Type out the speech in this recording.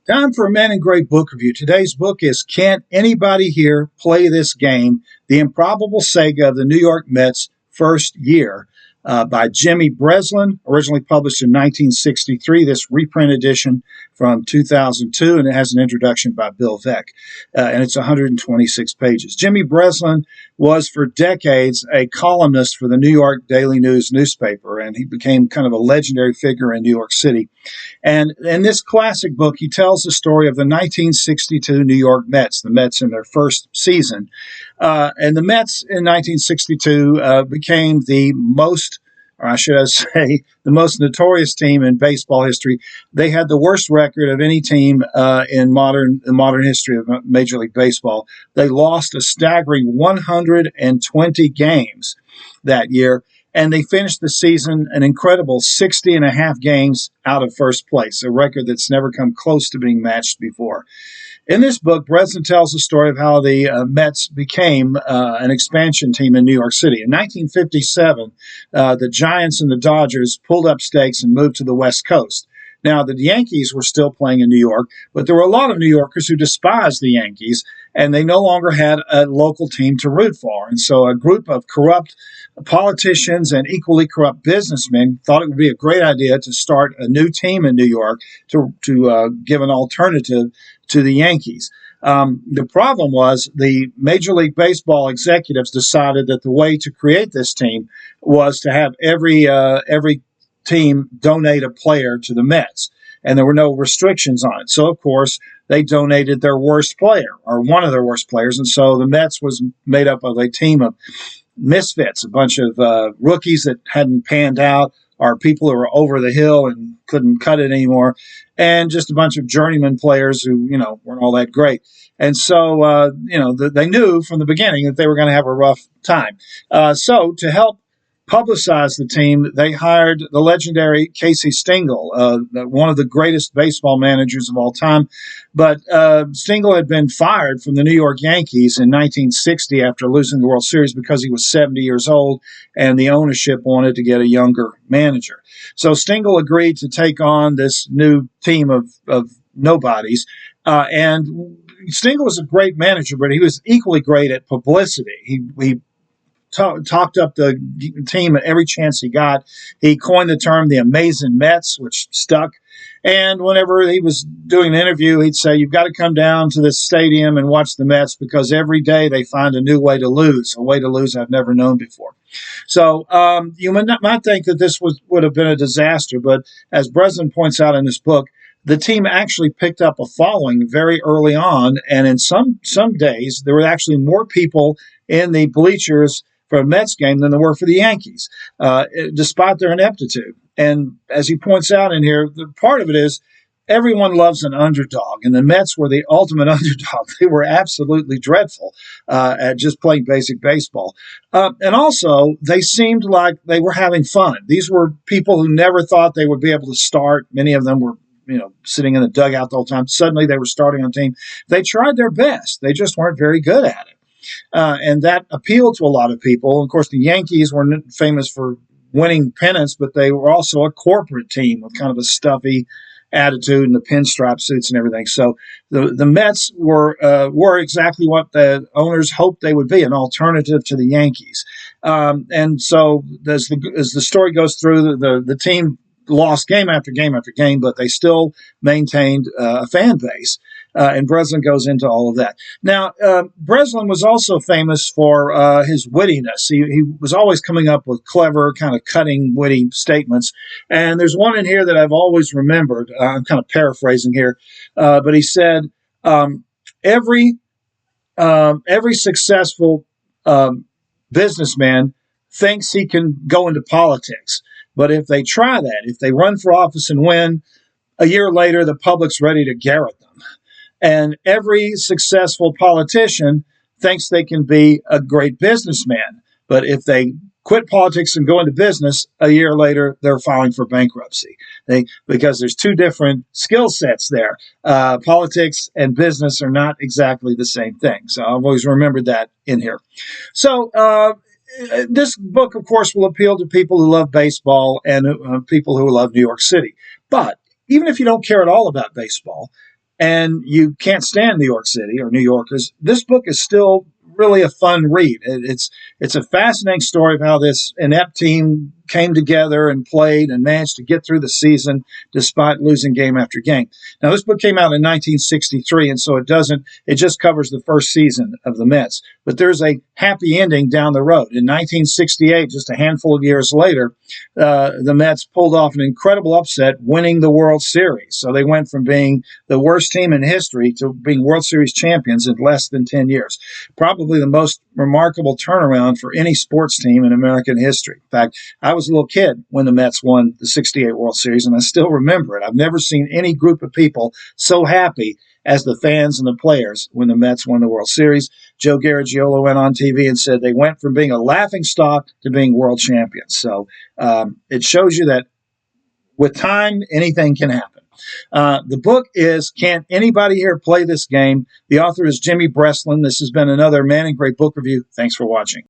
Time for a Man in Gray book review. Today's book is Can't Anybody Here Play This Game? The Improbable Saga of the New York Mets' First Year by Jimmy Breslin, originally published in 1963. This reprint edition from 2002, and it has an introduction by Bill Veeck, and it's 126 pages. Jimmy Breslin was for decades a columnist for the New York Daily News newspaper, and he became kind of a legendary figure in New York City. And in this classic book, he tells the story of the 1962 New York Mets, the Mets in their first season. And the Mets in 1962 became the most, or I should say, the most notorious team in baseball history. They had the worst record of any team in modern history of Major League Baseball. They lost a staggering 120 games that year, and they finished the season an incredible 60 and a half games out of first place, a record that's never come close to being matched before. In this book, Breslin tells the story of how the Mets became an expansion team in New York City. In 1957, the Giants and the Dodgers pulled up stakes and moved to the West Coast. Now, the Yankees were still playing in New York, but there were a lot of New Yorkers who despised the Yankees, and they no longer had a local team to root for. And so a group of corrupt politicians and equally corrupt businessmen thought it would be a great idea to start a new team in New York to give an alternative to the Yankees. The problem was the Major League Baseball executives decided that the way to create this team was to have every team donate a player to the Mets, and there were no restrictions on it. So, of course, they donated their worst player, or one of their worst players, and so the Mets was made up of a team of misfits, a bunch of rookies that hadn't panned out, or people who were over the hill and couldn't cut it anymore, and just a bunch of journeyman players who, weren't all that great. And so, they knew from the beginning that they were going to have a rough time. So to help publicize the team, they hired the legendary Casey Stengel, one of the greatest baseball managers of all time. But Stengel had been fired from the New York Yankees in 1960 after losing the World Series because he was 70 years old, and the ownership wanted to get a younger manager. So Stengel agreed to take on this new team of nobodies, and Stengel was a great manager, but he was equally great at publicity. He talked up the team at every chance he got. He coined the term the Amazing Mets, which stuck. And whenever he was doing an interview, he'd say, "You've got to come down to this stadium and watch the Mets because every day they find a new way to lose, a way to lose I've never known before." So you might think that this would have been a disaster, but as Breslin points out in this book, the team actually picked up a following very early on, and in some days there were actually more people in the bleachers for a Mets game than there were for the Yankees, despite their ineptitude. And as he points out in here, the part of it is everyone loves an underdog, and the Mets were the ultimate underdog. They were absolutely dreadful at just playing basic baseball. And also, they seemed like they were having fun. These were people who never thought they would be able to start. Many of them were sitting in the dugout the whole time. Suddenly they were starting on a team. They tried their best. They just weren't very good at it. And that appealed to a lot of people. Of course, the Yankees were famous for winning pennants, but they were also a corporate team with kind of a stuffy attitude and the pinstripe suits and everything. So the Mets were exactly what the owners hoped they would be, an alternative to the Yankees. And so as the story goes through, the team lost game after game after game, but they still maintained a fan base. And Breslin goes into all of that. Now, Breslin was also famous for his wittiness. He was always coming up with clever, kind of cutting, witty statements. And there's one in here that I've always remembered. I'm kind of paraphrasing here, but he said, every successful businessman thinks he can go into politics. But if they try that, if they run for office and win, a year later, the public's ready to garrote them. And every successful politician thinks they can be a great businessman. But if they quit politics and go into business, a year later, they're filing for bankruptcy. Because there's two different skill sets there. Politics and business are not exactly the same thing. So I've always remembered that in here. So this book, of course, will appeal to people who love baseball and people who love New York City. But even if you don't care at all about baseball, and you can't stand New York City or New Yorkers, this book is still really a fun read. It's a fascinating story of how this inept team came together and played and managed to get through the season despite losing game after game. Now, this book came out in 1963, and so it just covers the first season of the Mets. But there's a happy ending down the road. In 1968, just a handful of years later, the Mets pulled off an incredible upset, winning the World Series. So they went from being the worst team in history to being World Series champions in less than 10 years. Probably the most remarkable turnaround for any sports team in American history. In fact, I was a little kid when the Mets won the 68 World Series, and I still remember it. I've never seen any group of people so happy as the fans and the players when the Mets won the World Series. Joe Garagiola went on TV and said they went from being a laughingstock to being world champions. So it shows you that with time, anything can happen. The book is Can't Anybody Here Play This Game? The author is Jimmy Breslin. This has been another Man and Gray book review. Thanks for watching.